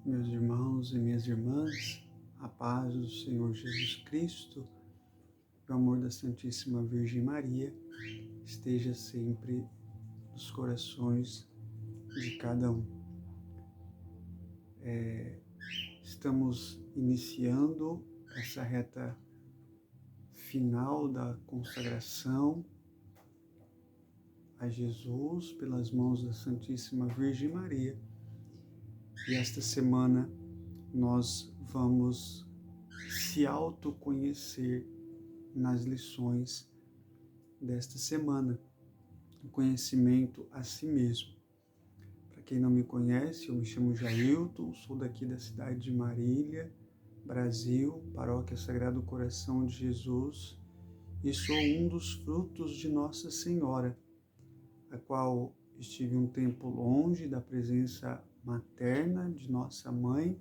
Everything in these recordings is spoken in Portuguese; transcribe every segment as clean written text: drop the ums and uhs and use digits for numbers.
Meus irmãos e minhas irmãs, a paz do Senhor Jesus Cristo, o amor da Santíssima Virgem Maria esteja sempre nos corações de cada um. Estamos iniciando essa reta final da consagração a Jesus pelas mãos da Santíssima Virgem Maria. E esta semana nós vamos se autoconhecer nas lições desta semana, o conhecimento a si mesmo. Para quem não me conhece, eu me chamo Jailton, sou daqui da cidade de Marília, Brasil, Paróquia Sagrado Coração de Jesus, e sou um dos frutos de Nossa Senhora, a qual estive um tempo longe da presença materna de nossa mãe,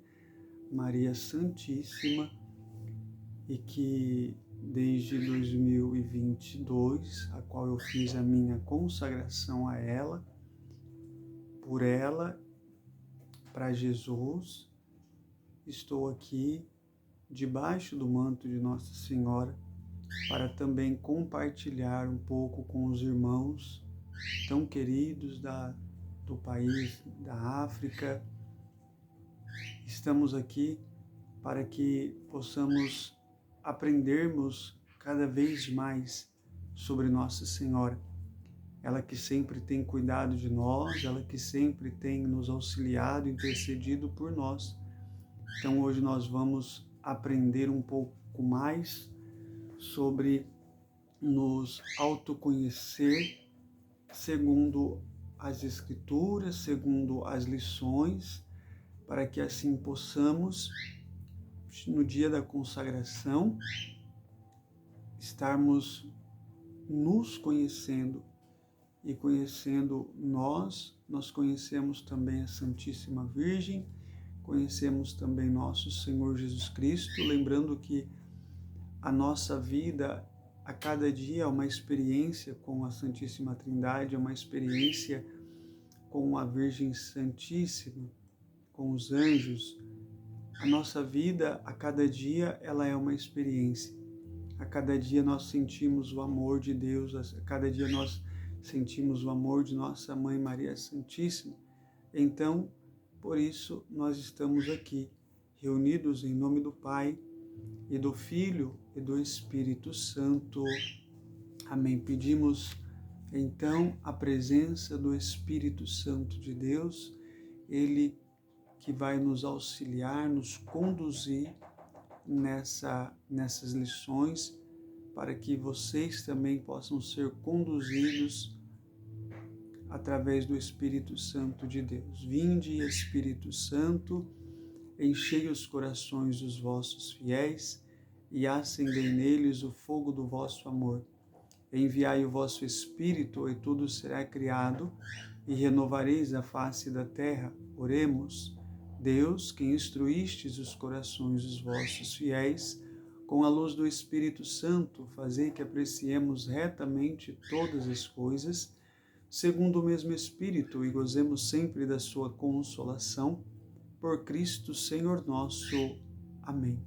Maria Santíssima, e que desde 2022, a qual eu fiz a minha consagração a ela, por ela, para Jesus, estou aqui debaixo do manto de Nossa Senhora para também compartilhar um pouco com os irmãos tão queridos do país da África. Estamos aqui para que possamos aprendermos cada vez mais sobre Nossa Senhora. Ela que sempre tem cuidado de nós, ela que sempre tem nos auxiliado, intercedido por nós. Então hoje nós vamos aprender um pouco mais sobre nos autoconhecer segundo as Escrituras, segundo as lições, para que assim possamos, no dia da consagração, estarmos nos conhecendo e conhecendo nós conhecemos também a Santíssima Virgem, conhecemos também nosso Senhor Jesus Cristo, lembrando que a nossa vida a cada dia é uma experiência com a Santíssima Trindade, é uma experiência com a Virgem Santíssima, com os anjos. A nossa vida, a cada dia, ela é uma experiência. A cada dia nós sentimos o amor de Deus, a cada dia nós sentimos o amor de nossa Mãe Maria Santíssima. Então, por isso, nós estamos aqui, reunidos em nome do Pai, e do Filho e do Espírito Santo. Amém. Pedimos, então, a presença do Espírito Santo de Deus, Ele que vai nos auxiliar, nos conduzir nessas lições, para que vocês também possam ser conduzidos através do Espírito Santo de Deus. Vinde, Espírito Santo, enchei os corações dos vossos fiéis e acendei neles o fogo do vosso amor. Enviai o vosso Espírito e tudo será criado e renovareis a face da terra. Oremos. Deus, que instruístes os corações dos vossos fiéis, com a luz do Espírito Santo, fazei que apreciemos retamente todas as coisas, segundo o mesmo Espírito, e gozemos sempre da sua consolação. Por Cristo, Senhor nosso. Amém.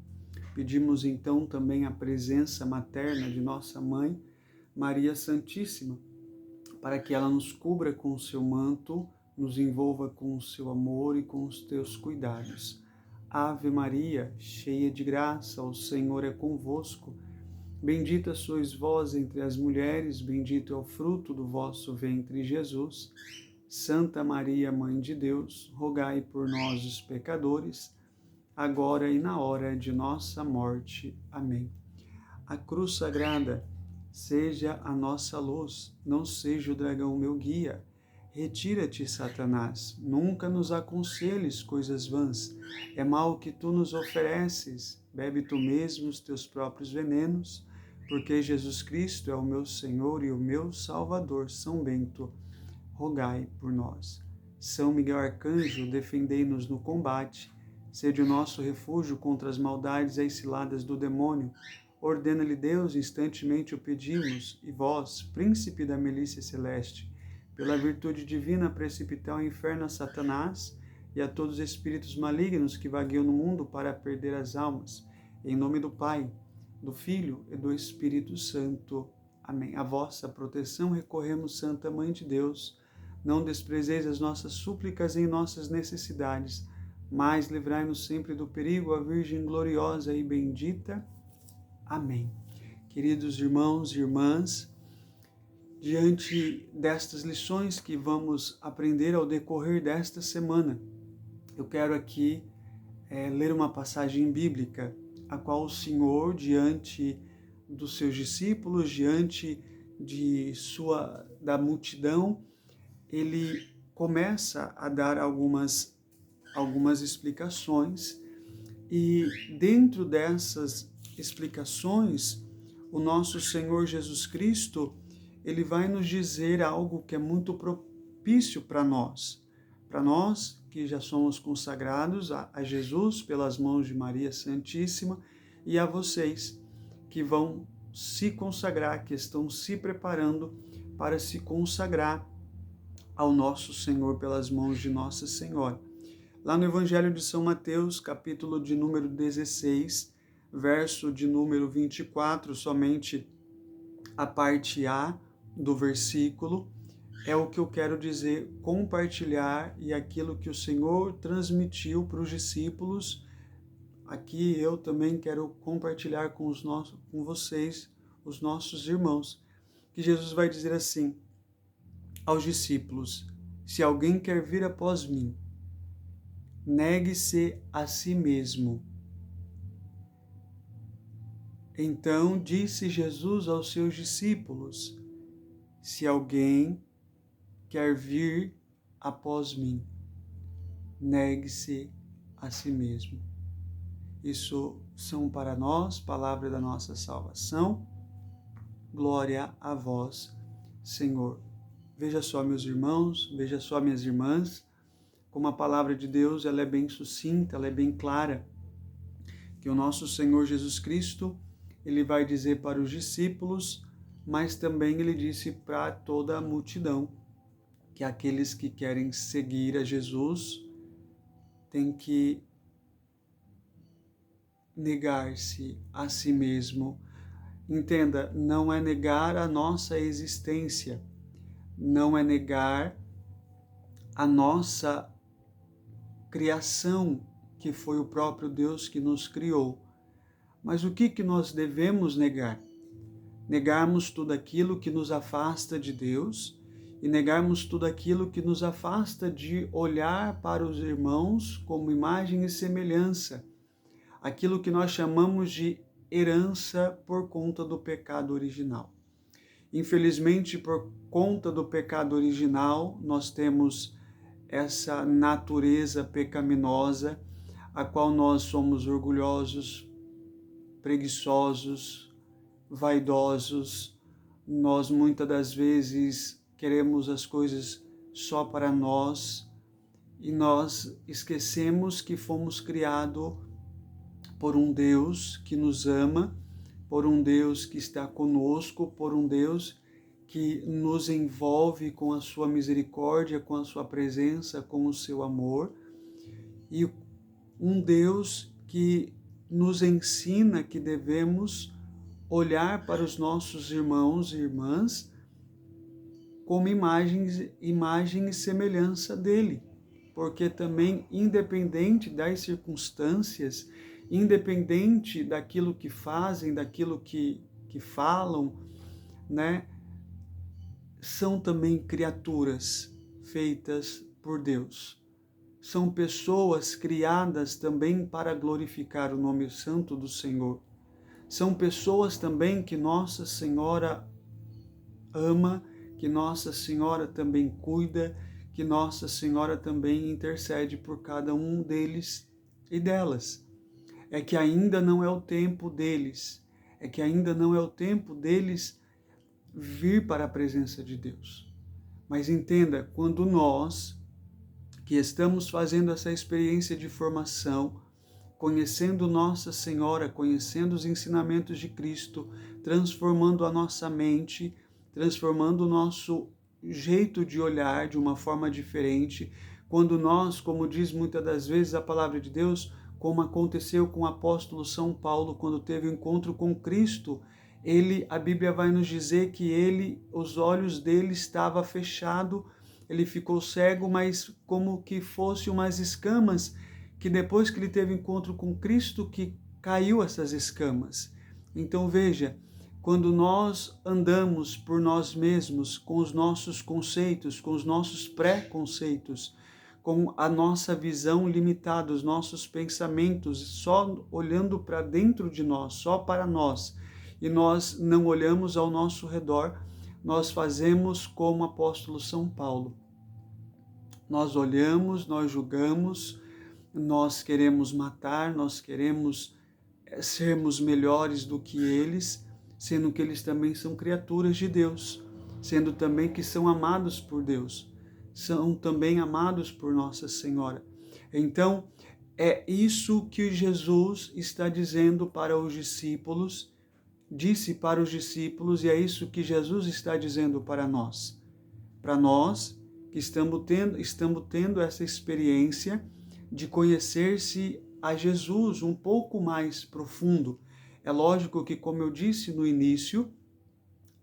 Pedimos então também a presença materna de nossa Mãe, Maria Santíssima, para que ela nos cubra com o seu manto, nos envolva com o seu amor e com os teus cuidados. Ave Maria, cheia de graça, o Senhor é convosco. Bendita sois vós entre as mulheres, bendito é o fruto do vosso ventre, Jesus. Santa Maria, Mãe de Deus, rogai por nós, os pecadores, agora e na hora de nossa morte. Amém. A cruz sagrada seja a nossa luz, não seja o dragão meu guia. Retira-te, Satanás, nunca nos aconselhes coisas vãs. É mal que tu nos ofereces, bebe tu mesmo os teus próprios venenos, porque Jesus Cristo é o meu Senhor e o meu Salvador. São Bento, rogai por nós. São Miguel Arcanjo, defendei-nos no combate. Sede o nosso refúgio contra as maldades e as ciladas do demônio. Ordena-lhe Deus, instantemente o pedimos, e vós, príncipe da milícia celeste, pela virtude divina, precipitai ao inferno a Satanás e a todos os espíritos malignos que vagueiam no mundo para perder as almas. Em nome do Pai, do Filho e do Espírito Santo. Amém. A vossa proteção recorremos, Santa Mãe de Deus. Não desprezeis as nossas súplicas em nossas necessidades, mas livrai-nos sempre do perigo, a Virgem gloriosa e bendita. Amém. Queridos irmãos e irmãs, diante destas lições que vamos aprender ao decorrer desta semana, eu quero aqui ler uma passagem bíblica, a qual o Senhor, diante dos seus discípulos, diante da multidão, ele começa a dar algumas explicações, e dentro dessas explicações, o nosso Senhor Jesus Cristo, ele vai nos dizer algo que é muito propício para nós que já somos consagrados a Jesus pelas mãos de Maria Santíssima, e a vocês que vão se consagrar, que estão se preparando para se consagrar ao nosso Senhor pelas mãos de Nossa Senhora. Lá no Evangelho de São Mateus, capítulo de número 16, verso de número 24, somente a parte A do versículo, é o que eu quero dizer, compartilhar, e aquilo que o Senhor transmitiu para os discípulos, aqui eu também quero compartilhar com vocês, os nossos irmãos, que Jesus vai dizer assim aos discípulos: se alguém quer vir após mim, negue-se a si mesmo. Então disse Jesus aos seus discípulos: se alguém quer vir após mim, negue-se a si mesmo. Isso são para nós palavras da nossa salvação. Glória a vós, Senhor. Veja só, meus irmãos, veja só, minhas irmãs, como a palavra de Deus ela é bem sucinta, ela é bem clara, que o nosso Senhor Jesus Cristo, ele vai dizer para os discípulos, mas também ele disse para toda a multidão, que aqueles que querem seguir a Jesus têm que negar-se a si mesmo. Entenda, não é negar a nossa existência, não é negar a nossa criação, que foi o próprio Deus que nos criou. Mas o que nós devemos negar? Negarmos tudo aquilo que nos afasta de Deus e negarmos tudo aquilo que nos afasta de olhar para os irmãos como imagem e semelhança, aquilo que nós chamamos de herança por conta do pecado original. Infelizmente, por conta do pecado original, nós temos essa natureza pecaminosa, a qual nós somos orgulhosos, preguiçosos, vaidosos. Nós muitas das vezes queremos as coisas só para nós e nós esquecemos que fomos criados por um Deus que nos ama, por um Deus que está conosco, por um Deus que nos envolve com a sua misericórdia, com a sua presença, com o seu amor, e um Deus que nos ensina que devemos olhar para os nossos irmãos e irmãs como imagem e semelhança dele, porque também, independente das circunstâncias, independente daquilo que fazem, daquilo que falam, né, são também criaturas feitas por Deus. São pessoas criadas também para glorificar o nome santo do Senhor. São pessoas também que Nossa Senhora ama, que Nossa Senhora também cuida, que Nossa Senhora também intercede por cada um deles e delas. É que ainda não é o tempo deles, é que ainda não é o tempo deles vir para a presença de Deus. Mas entenda, quando nós, que estamos fazendo essa experiência de formação, conhecendo Nossa Senhora, conhecendo os ensinamentos de Cristo, transformando a nossa mente, transformando o nosso jeito de olhar de uma forma diferente, quando nós, como diz muitas das vezes a palavra de Deus, como aconteceu com o apóstolo São Paulo quando teve o encontro com Cristo, a Bíblia vai nos dizer que os olhos dele estavam fechados, ele ficou cego, mas como que fosse umas escamas, que depois que ele teve encontro com Cristo, que caiu essas escamas. Então veja, quando nós andamos por nós mesmos, com os nossos conceitos, com os nossos pré-conceitos, com a nossa visão limitada, os nossos pensamentos, só olhando para dentro de nós, só para nós, e nós não olhamos ao nosso redor, nós fazemos como o apóstolo São Paulo. Nós olhamos, nós julgamos, nós queremos matar, nós queremos sermos melhores do que eles, sendo que eles também são criaturas de Deus, sendo também que são amados por Deus, são também amados por Nossa Senhora. Então, é isso que Jesus está dizendo para os discípulos, disse para os discípulos, e é isso que Jesus está dizendo para nós. Para nós que estamos tendo essa experiência de conhecer-se a Jesus um pouco mais profundo. É lógico que, como eu disse no início,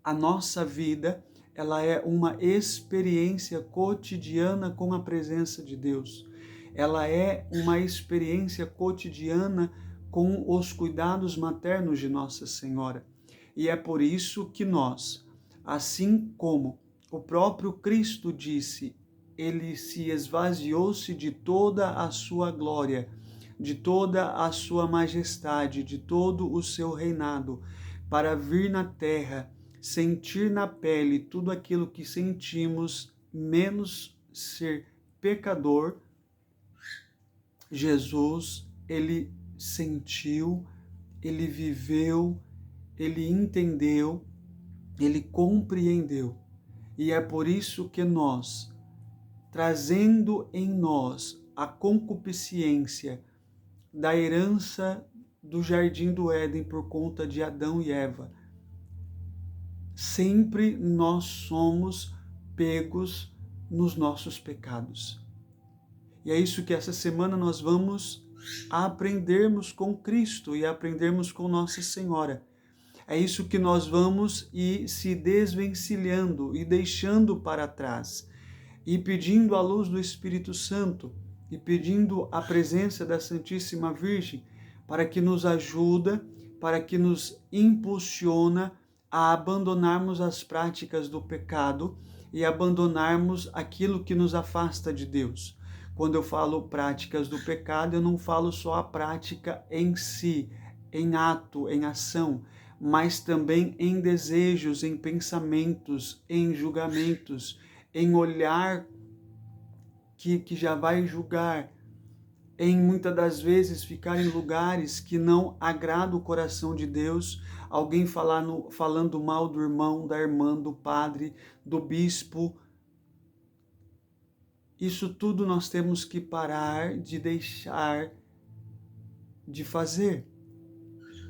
a nossa vida, ela é uma experiência cotidiana com a presença de Deus. Ela é uma experiência cotidiana com os cuidados maternos de Nossa Senhora. E é por isso que nós, assim como o próprio Cristo disse, ele se esvaziou-se de toda a sua glória, de toda a sua majestade, de todo o seu reinado, para vir na terra, sentir na pele tudo aquilo que sentimos, menos ser pecador. Jesus, ele sentiu, ele viveu, ele entendeu, ele compreendeu. E é por isso que nós, trazendo em nós a concupiscência da herança do Jardim do Éden por conta de Adão e Eva, sempre nós somos pegos nos nossos pecados. E é isso que essa semana nós vamos aprendermos com Cristo e aprendermos com Nossa Senhora. É isso que nós vamos ir se desvencilhando e deixando para trás, e pedindo a luz do Espírito Santo, e pedindo a presença da Santíssima Virgem, para que nos ajuda, para que nos impulsiona a abandonarmos as práticas do pecado e abandonarmos aquilo que nos afasta de Deus. Quando eu falo práticas do pecado, eu não falo só a prática em si, em ato, em ação, mas também em desejos, em pensamentos, em julgamentos, em olhar que já vai julgar, em muitas das vezes ficar em lugares que não agradam o coração de Deus, alguém falando mal do irmão, da irmã, do padre, do bispo. Isso tudo nós temos que parar de deixar de fazer.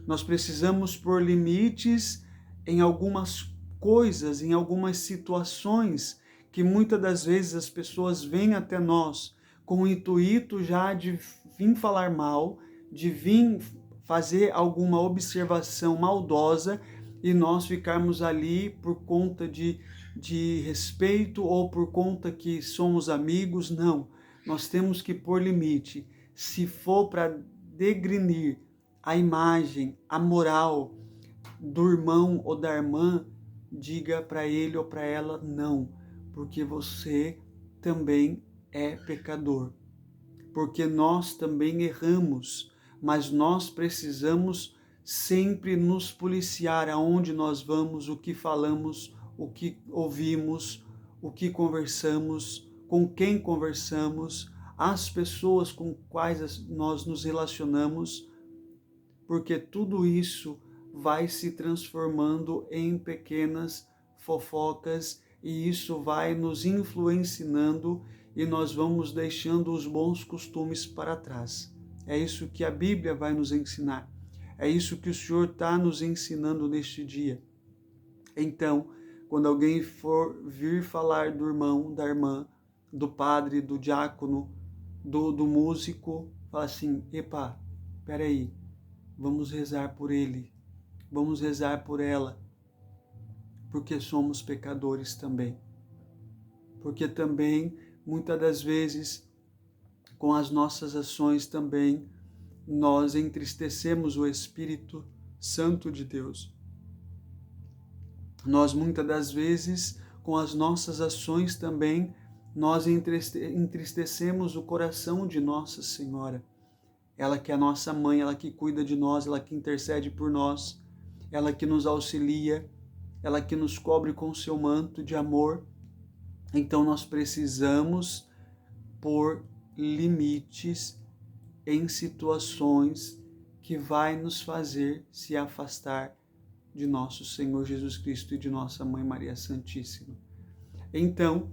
Nós precisamos pôr limites em algumas coisas, em algumas situações que muitas das vezes as pessoas vêm até nós com o intuito já de vir falar mal, de vir fazer alguma observação maldosa e nós ficarmos ali por conta de respeito ou por conta que somos amigos. Não, nós temos que pôr limite. Se for para degrinir a imagem, a moral do irmão ou da irmã, diga para ele ou para ela não, porque você também é pecador, porque nós também erramos, mas nós precisamos sempre nos policiar aonde nós vamos, o que falamos, o que ouvimos, o que conversamos, com quem conversamos, as pessoas com quais nós nos relacionamos, porque tudo isso vai se transformando em pequenas fofocas e isso vai nos influenciando e nós vamos deixando os bons costumes para trás. É isso que a Bíblia vai nos ensinar. É isso que o Senhor está nos ensinando neste dia. Então, quando alguém for vir falar do irmão, da irmã, do padre, do diácono, do músico, fala assim: epa, peraí, vamos rezar por ele, vamos rezar por ela, porque somos pecadores também. Porque também, muitas das vezes, com as nossas ações também, nós entristecemos o Espírito Santo de Deus. Nós, muitas das vezes, com as nossas ações também, nós entristecemos o coração de Nossa Senhora. Ela que é a nossa mãe, ela que cuida de nós, ela que intercede por nós, ela que nos auxilia, ela que nos cobre com seu manto de amor. Então nós precisamos pôr limites em situações que vai nos fazer se afastar de nosso Senhor Jesus Cristo e de nossa Mãe Maria Santíssima. Então,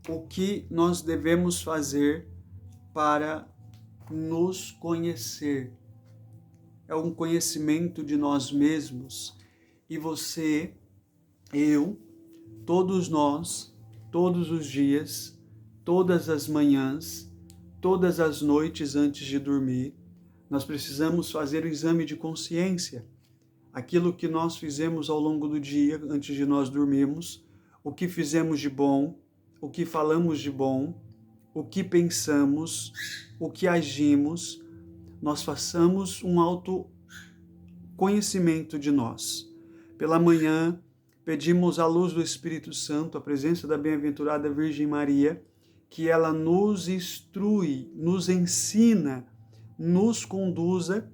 o que nós devemos fazer para nos conhecer? É um conhecimento de nós mesmos. E você, eu, todos nós, todos os dias, todas as manhãs, todas as noites antes de dormir, nós precisamos fazer o exame de consciência. Aquilo que nós fizemos ao longo do dia, antes de nós dormirmos, o que fizemos de bom, o que falamos de bom, o que pensamos, o que agimos, nós façamos um autoconhecimento de nós. Pela manhã, pedimos a luz do Espírito Santo, a presença da bem-aventurada Virgem Maria, que ela nos instrui, nos ensina, nos conduza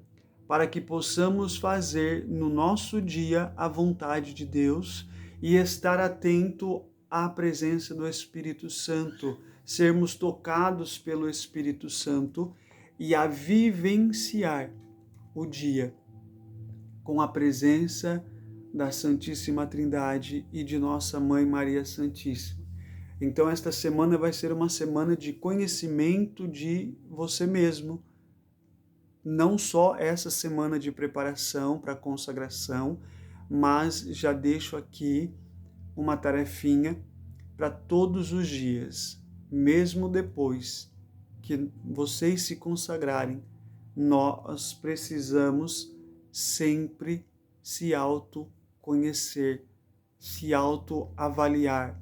para que possamos fazer no nosso dia a vontade de Deus e estar atento à presença do Espírito Santo, sermos tocados pelo Espírito Santo e a vivenciar o dia com a presença da Santíssima Trindade e de nossa Mãe Maria Santíssima. Então esta semana vai ser uma semana de conhecimento de você mesmo, não só essa semana de preparação para a consagração, mas já deixo aqui uma tarefinha para todos os dias, mesmo depois que vocês se consagrarem, nós precisamos sempre se autoconhecer, se autoavaliar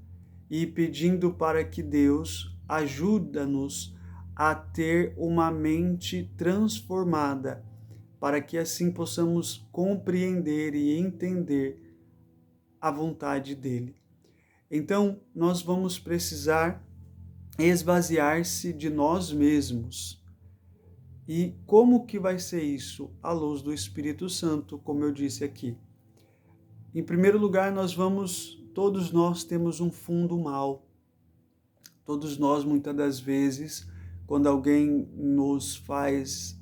e pedindo para que Deus ajude-nos a ter uma mente transformada, para que assim possamos compreender e entender a vontade dele. Então, nós vamos precisar esvaziar-se de nós mesmos. E como que vai ser isso? À luz do Espírito Santo, como eu disse aqui. Em primeiro lugar, todos nós temos um fundo mal. Todos nós, muitas das vezes, quando alguém nos faz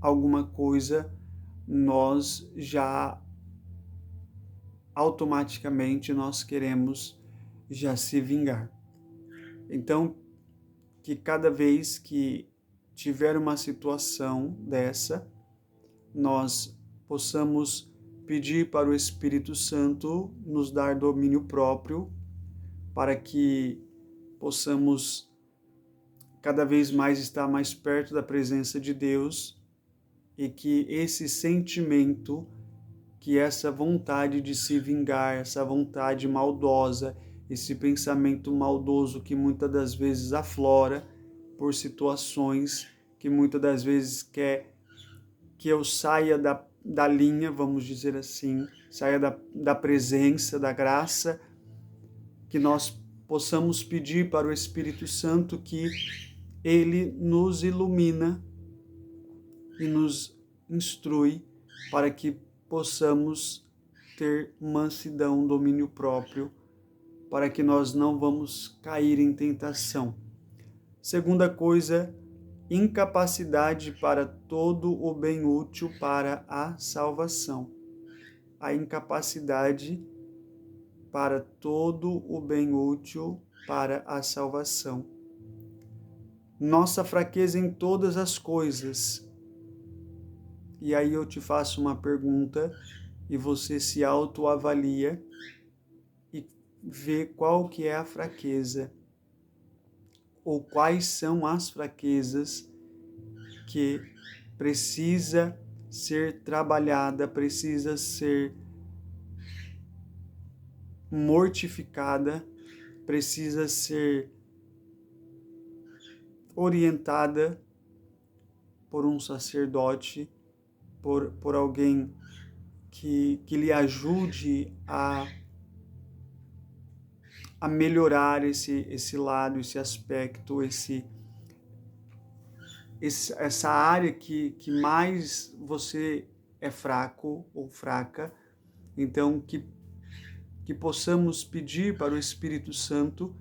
alguma coisa, nós já automaticamente nós queremos já se vingar. Então, que cada vez que tiver uma situação dessa, nós possamos pedir para o Espírito Santo nos dar domínio próprio, para que possamos cada vez mais estar mais perto da presença de Deus e que esse sentimento, que essa vontade de se vingar, essa vontade maldosa, esse pensamento maldoso que muitas das vezes aflora por situações que muitas das vezes quer que eu saia da linha, vamos dizer assim, saia da presença, da graça, que nós possamos pedir para o Espírito Santo que ele nos ilumina e nos instrui para que possamos ter mansidão, domínio próprio, para que nós não vamos cair em tentação. Segunda coisa, incapacidade para todo o bem útil para a salvação. A incapacidade para todo o bem útil para a salvação. Nossa fraqueza em todas as coisas. E aí eu te faço uma pergunta e você se autoavalia e vê qual que é a fraqueza. ou quais são as fraquezas que precisa ser trabalhada, precisa ser mortificada, precisa ser orientada por um sacerdote, por alguém que lhe ajude a melhorar esse lado, esse aspecto, essa área que mais você é fraco ou fraca. Então, que possamos pedir para o Espírito Santo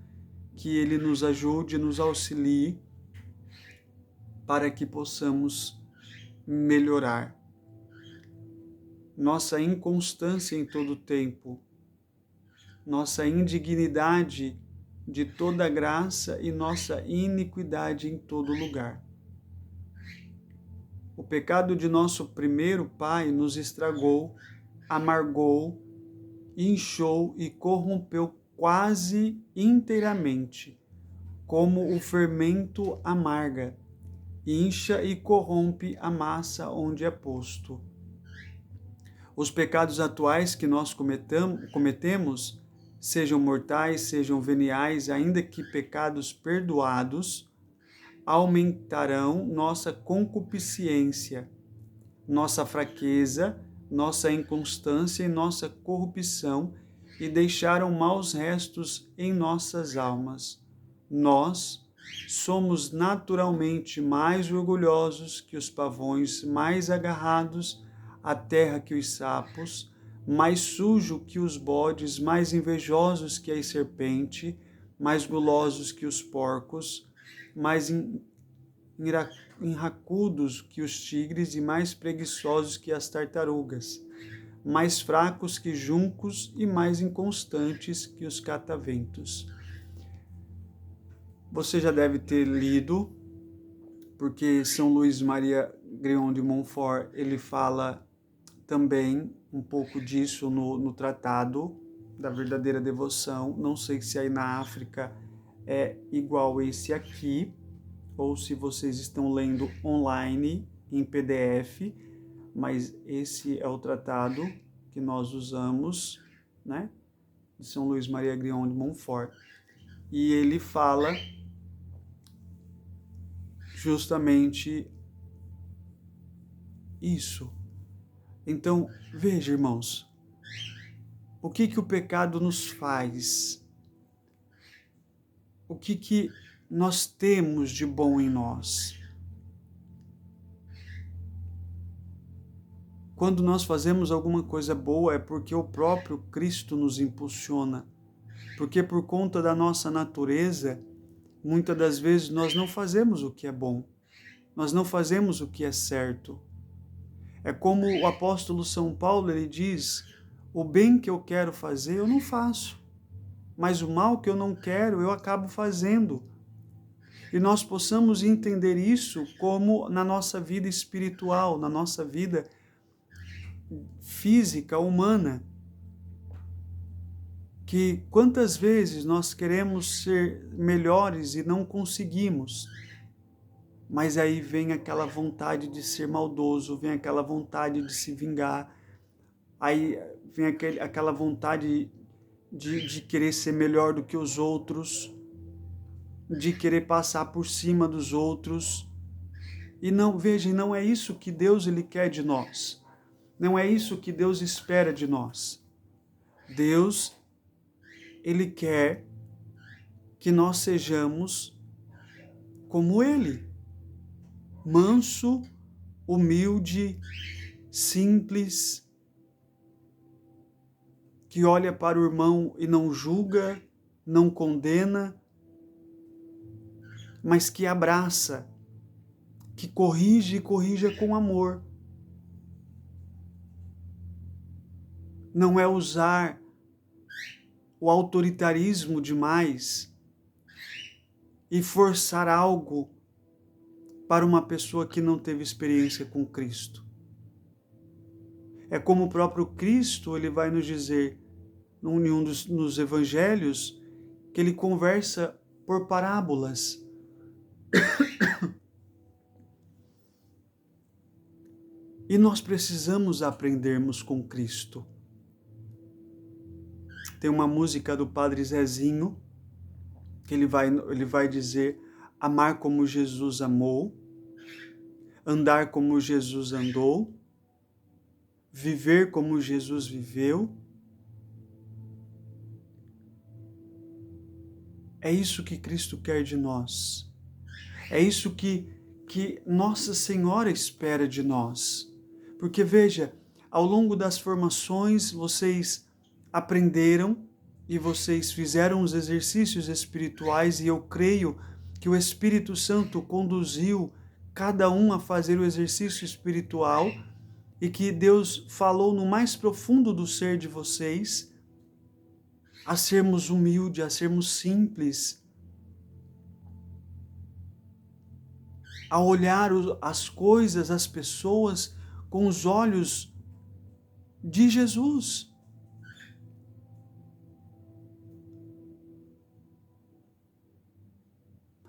que ele nos ajude, nos auxilie, para que possamos melhorar. Nossa inconstância em todo tempo, nossa indignidade de toda graça e nossa iniquidade em todo lugar. O pecado de nosso primeiro pai nos estragou, amargou, inchou e corrompeu quase inteiramente, como o fermento amarga, incha e corrompe a massa onde é posto. Os pecados atuais que nós cometemos, sejam mortais, sejam veniais, ainda que pecados perdoados, aumentarão nossa concupiscência, nossa fraqueza, nossa inconstância e nossa corrupção e deixaram maus restos em nossas almas. Nós somos naturalmente mais orgulhosos que os pavões, mais agarrados à terra que os sapos, mais sujo que os bodes, mais invejosos que a serpente, mais gulosos que os porcos, mais enracudos que os tigres e mais preguiçosos que as tartarugas, mais fracos que juncos e mais inconstantes que os cataventos. Você já deve ter lido, porque São Luís Maria Grignon de Montfort, ele fala também um pouco disso no Tratado da Verdadeira Devoção. Não sei se aí na África é igual esse aqui, ou se vocês estão lendo online em PDF, mas esse é o tratado que nós usamos, né, de São Luís Maria Grignon de Montfort. E ele fala justamente isso. Então, veja, irmãos, o que o pecado nos faz? O que nós temos de bom em nós? Quando nós fazemos alguma coisa boa é porque o próprio Cristo nos impulsiona. Porque por conta da nossa natureza, muitas das vezes nós não fazemos o que é bom. Nós não fazemos o que é certo. É como o apóstolo São Paulo, ele diz: o bem que eu quero fazer, eu não faço. Mas o mal que eu não quero, eu acabo fazendo. E nós possamos entender isso como na nossa vida espiritual, na nossa vida física, humana. Que quantas vezes nós queremos ser melhores e não conseguimos. Mas aí vem aquela vontade de ser maldoso, vem aquela vontade de se vingar, aí vem aquela vontade de querer ser melhor do que os outros, de querer passar por cima dos outros. E não, veja, não é isso que Deus ele quer de nós. Não é isso que Deus espera de nós. Deus, ele quer que nós sejamos como ele. Manso, humilde, simples, que olha para o irmão e não julga, não condena, mas que abraça, que corrige e corrija com amor. Não é usar o autoritarismo demais e forçar algo para uma pessoa que não teve experiência com Cristo. É como o próprio Cristo, ele vai nos dizer, nos evangelhos, que ele conversa por parábolas, E nós precisamos aprendermos com Cristo. Tem uma música do Padre Zezinho, que ele vai dizer: amar como Jesus amou, andar como Jesus andou, viver como Jesus viveu. É isso que Cristo quer de nós. É isso que Nossa Senhora espera de nós. Porque veja, ao longo das formações vocês aprenderam e vocês fizeram os exercícios espirituais, e eu creio que o Espírito Santo conduziu cada um a fazer o exercício espiritual e que Deus falou no mais profundo do ser de vocês a sermos humildes, a sermos simples, a olhar as coisas, as pessoas com os olhos de Jesus.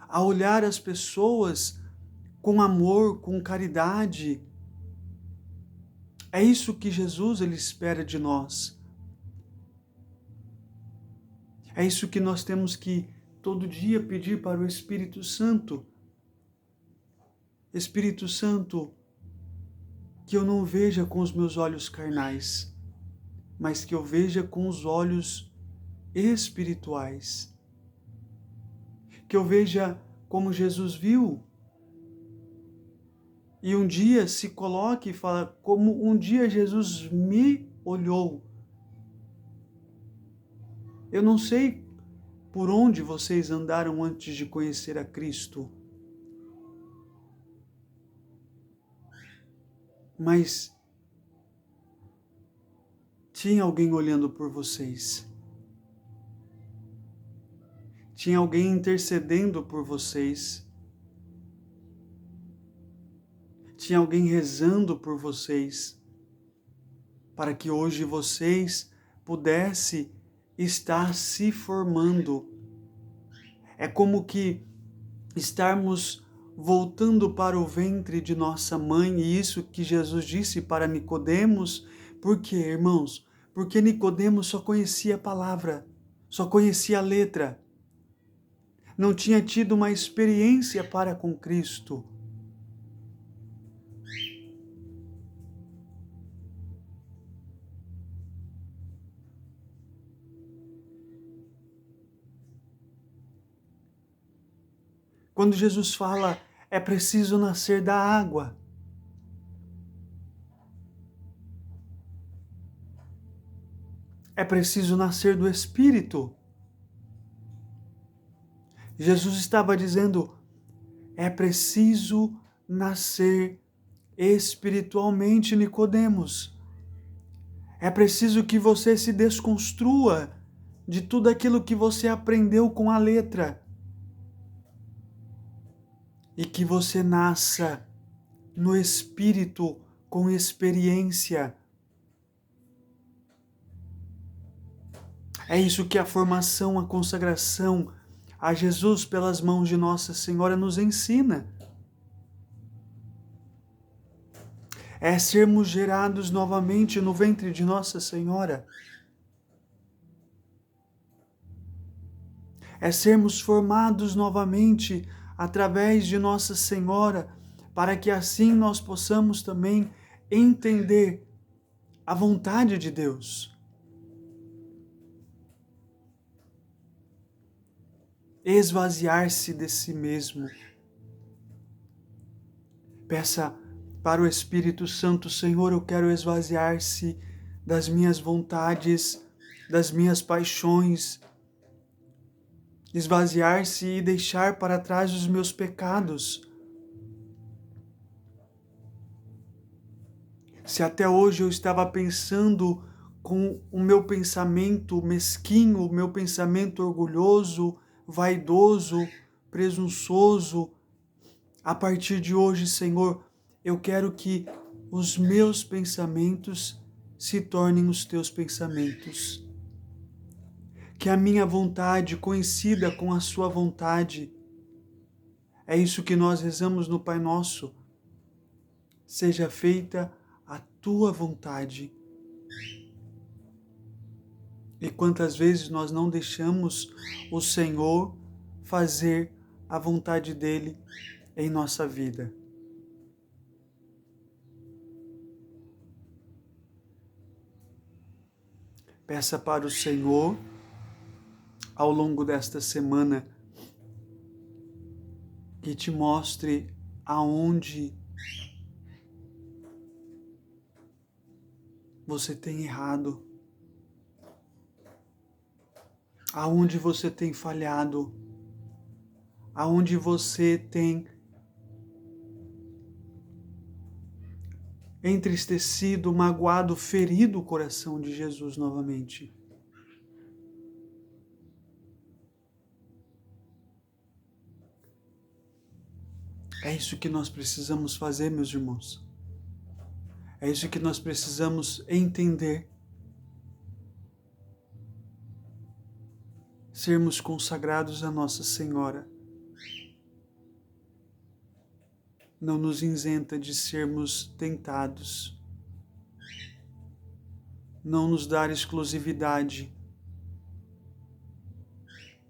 A olhar as pessoas com amor, com caridade. É isso que Jesus ele espera de nós. É isso que nós temos que todo dia pedir para o Espírito Santo. Espírito Santo, que eu não veja com os meus olhos carnais, mas que eu veja com os olhos espirituais. Que eu veja como Jesus viu. E um dia se coloque e fala, como um dia Jesus me olhou. Eu não sei por onde vocês andaram antes de conhecer a Cristo, mas tinha alguém olhando por vocês. Tinha alguém intercedendo por vocês. Tinha alguém rezando por vocês, para que hoje vocês pudessem estar se formando. É como que estarmos voltando para o ventre de nossa mãe, e isso que Jesus disse para Nicodemos. Por quê, irmãos? Porque Nicodemos só conhecia a palavra, só conhecia a letra. Não tinha tido uma experiência para com Cristo. Quando Jesus fala, é preciso nascer da água. É preciso nascer do Espírito. Jesus estava dizendo, é preciso nascer espiritualmente, Nicodemos. É preciso que você se desconstrua de tudo aquilo que você aprendeu com a letra. E que você nasça no Espírito com experiência. É isso que a formação, a consagração a Jesus pelas mãos de Nossa Senhora nos ensina. É sermos gerados novamente no ventre de Nossa Senhora. É sermos formados novamente através de Nossa Senhora, para que assim nós possamos também entender a vontade de Deus. Esvaziar-se de si mesmo. Peça para o Espírito Santo, Senhor, eu quero esvaziar-se das minhas vontades, das minhas paixões, esvaziar-se e deixar para trás os meus pecados. Se até hoje eu estava pensando com o meu pensamento mesquinho, o meu pensamento orgulhoso, vaidoso, presunçoso, a partir de hoje, Senhor, eu quero que os meus pensamentos se tornem os teus pensamentos. Que a minha vontade coincida com a sua vontade. É isso que nós rezamos no Pai Nosso. Seja feita a tua vontade. E quantas vezes nós não deixamos o Senhor fazer a vontade dele em nossa vida? Peça para o Senhor, ao longo desta semana, que te mostre aonde você tem errado, aonde você tem falhado, aonde você tem entristecido, magoado, ferido o coração de Jesus novamente. É isso que nós precisamos fazer, meus irmãos. É isso que nós precisamos entender. Sermos consagrados a Nossa Senhora. Não nos isenta de sermos tentados. Não nos dá exclusividade.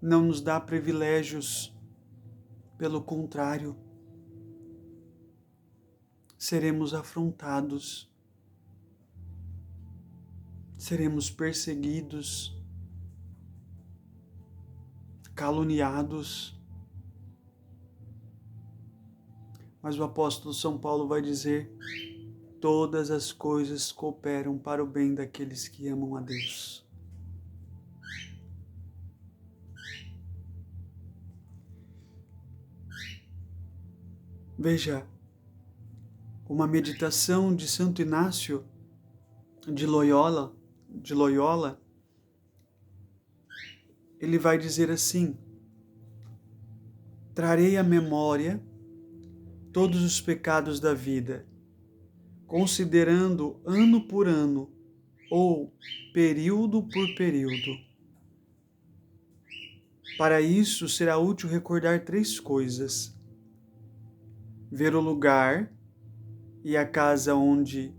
Não nos dá privilégios. Pelo contrário, seremos afrontados. Seremos perseguidos, caluniados. Mas o apóstolo São Paulo vai dizer: todas as coisas cooperam para o bem daqueles que amam a Deus. Veja, uma meditação de Santo Inácio de Loyola, ele vai dizer assim: trarei à memória todos os pecados da vida, considerando ano por ano ou período por período. Para isso será útil recordar 3 coisas: ver o lugar e a casa onde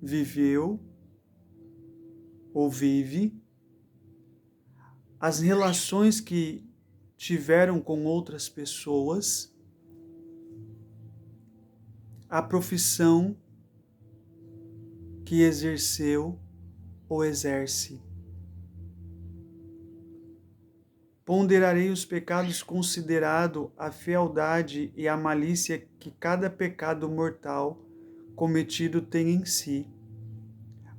viveu ou vive, as relações que tiveram com outras pessoas, a profissão que exerceu ou exerce. Ponderarei os pecados considerado a fealdade e a malícia que cada pecado mortal cometido tem em si,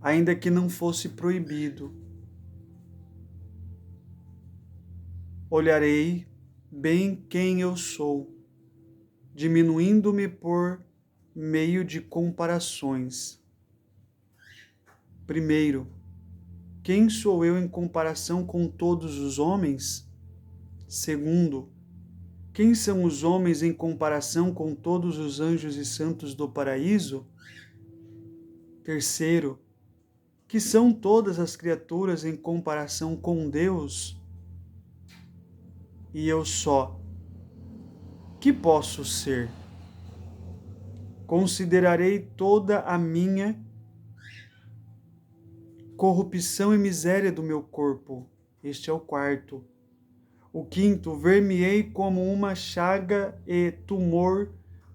ainda que não fosse proibido. Olharei bem quem eu sou, diminuindo-me por meio de comparações. Primeiro, quem sou eu em comparação com todos os homens? Segundo, quem são os homens em comparação com todos os anjos e santos do paraíso? Terceiro, que são todas as criaturas em comparação com Deus? E eu só, que posso ser? Considerarei toda a minha corrupção e miséria do meu corpo. Este é o quarto. O quinto, ver-me-ei como uma chaga e tumor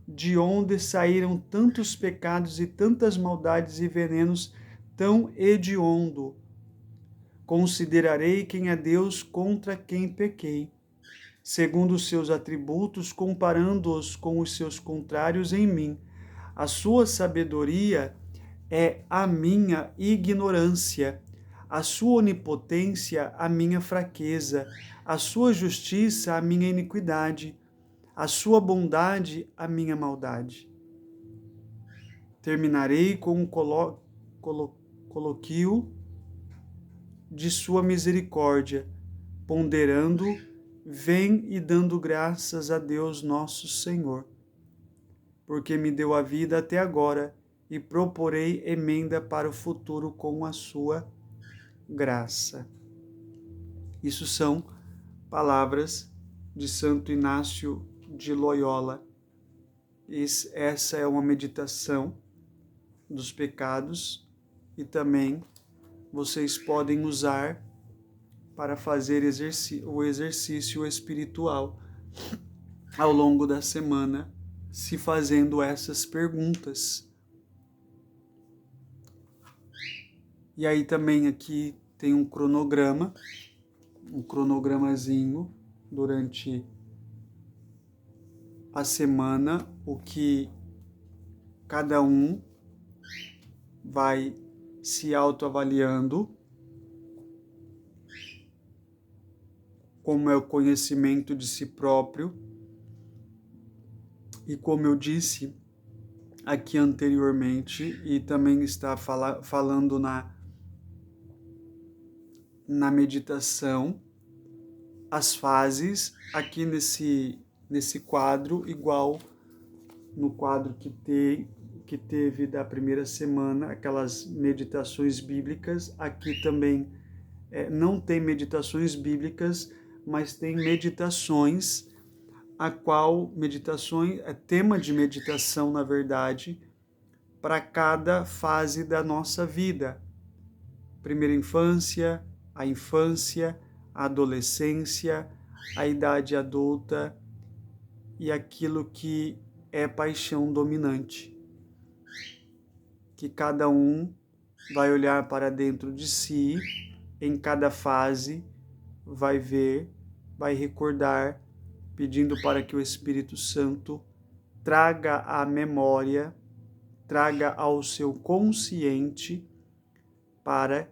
de onde saíram tantos pecados e tantas maldades e venenos tão hediondo. Considerarei quem é Deus contra quem pequei, segundo os seus atributos, comparando-os com os seus contrários em mim. A sua sabedoria é a minha ignorância, a sua onipotência a minha fraqueza, a sua justiça a minha iniquidade, a sua bondade a minha maldade. Terminarei com um coloquio de sua misericórdia, ponderando, vem e dando graças a Deus nosso Senhor, porque me deu a vida até agora e proporei emenda para o futuro com a sua graça. Isso são palavras de Santo Inácio de Loyola. Essa é uma meditação dos pecados e também vocês podem usar para fazer o exercício espiritual ao longo da semana, se fazendo essas perguntas. E aí também aqui tem um cronogramazinho durante a semana, o que cada um vai se autoavaliando, como é o conhecimento de si próprio. E como eu disse aqui anteriormente, e também está falando na meditação, as fases aqui nesse quadro, igual no quadro que teve da primeira semana, aquelas meditações bíblicas. Aqui também não tem meditações bíblicas, mas tem meditações, tema de meditação, na verdade, para cada fase da nossa vida. Primeira infância, a adolescência, a idade adulta e aquilo que é paixão dominante. Que cada um vai olhar para dentro de si, em cada fase, vai ver, vai recordar, pedindo para que o Espírito Santo traga à memória, traga ao seu consciente, para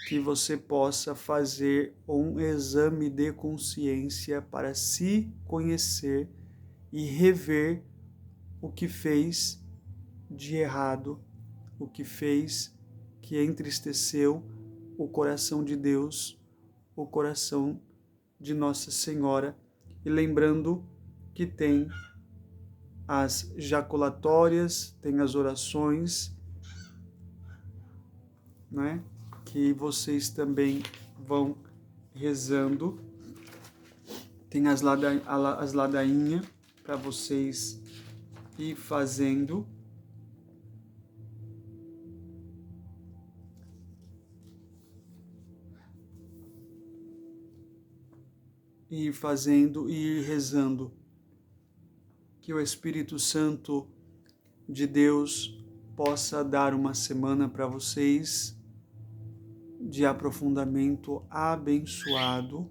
que você possa fazer um exame de consciência para se conhecer e rever o que fez de errado, o que fez que entristeceu o coração de Deus, o coração de Nossa Senhora. E lembrando que tem as jaculatórias, tem as orações, né? Que vocês também vão rezando. Tem as ladainhas para vocês ir fazendo. Ir fazendo e ir rezando. Que o Espírito Santo de Deus possa dar uma semana para vocês de aprofundamento abençoado,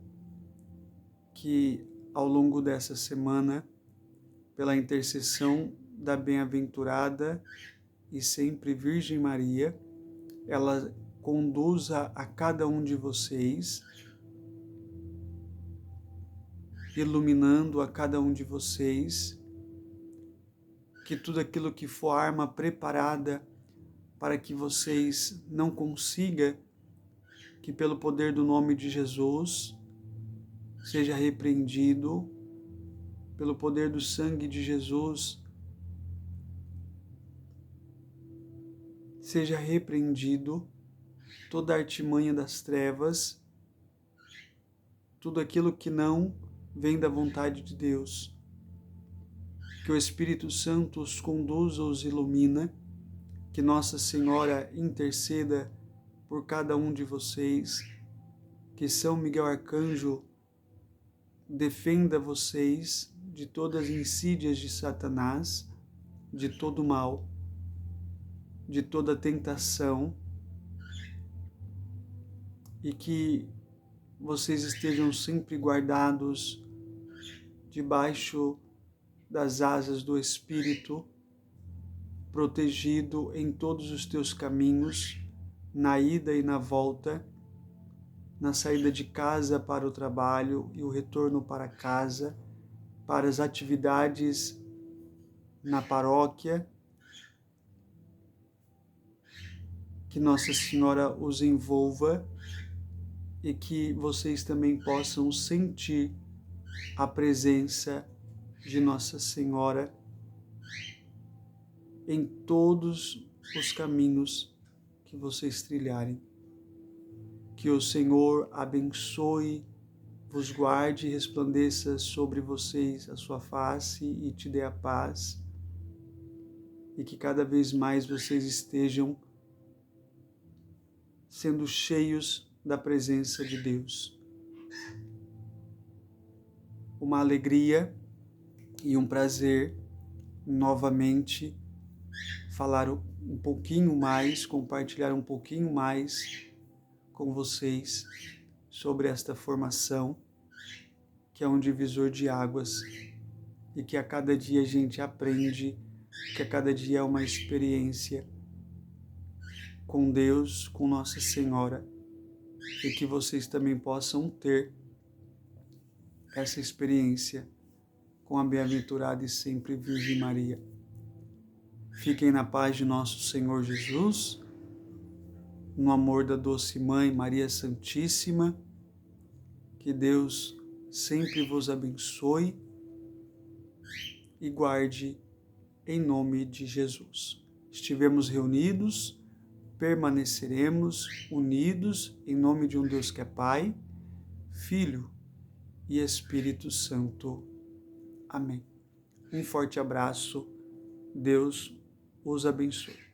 que ao longo dessa semana, pela intercessão da bem-aventurada e sempre Virgem Maria, ela conduza a cada um de vocês, iluminando a cada um de vocês, que tudo aquilo que for arma preparada para que vocês não consigam, que pelo poder do nome de Jesus seja repreendido, pelo poder do sangue de Jesus seja repreendido toda a artimanha das trevas, tudo aquilo que não vem da vontade de Deus. Que o Espírito Santo os conduza, os ilumina, que Nossa Senhora interceda por cada um de vocês, que São Miguel Arcanjo defenda vocês de todas as insídias de Satanás, de todo mal, de toda tentação, e que vocês estejam sempre guardados debaixo das asas do Espírito, protegido em todos os teus caminhos, na ida e na volta, na saída de casa para o trabalho e o retorno para casa, para as atividades na paróquia. Que Nossa Senhora os envolva e que vocês também possam sentir a presença de Nossa Senhora em todos os caminhos que vocês trilharem. Que o Senhor abençoe vos guarde, resplandeça sobre vocês a sua face e te dê a paz, e que cada vez mais vocês estejam sendo cheios da presença de Deus. Uma alegria e um prazer novamente falar um pouquinho mais, compartilhar um pouquinho mais com vocês sobre esta formação, que é um divisor de águas e que a cada dia a gente aprende, que a cada dia é uma experiência com Deus, com Nossa Senhora, e que vocês também possam ter essa experiência com a bem-aventurada e sempre Virgem Maria. Fiquem na paz de nosso Senhor Jesus, no amor da doce Mãe Maria Santíssima. Que Deus sempre vos abençoe e guarde em nome de Jesus. Estivemos reunidos, permaneceremos unidos em nome de um Deus que é Pai, Filho e Espírito Santo. Amém. Um forte abraço. Deus os abençoe.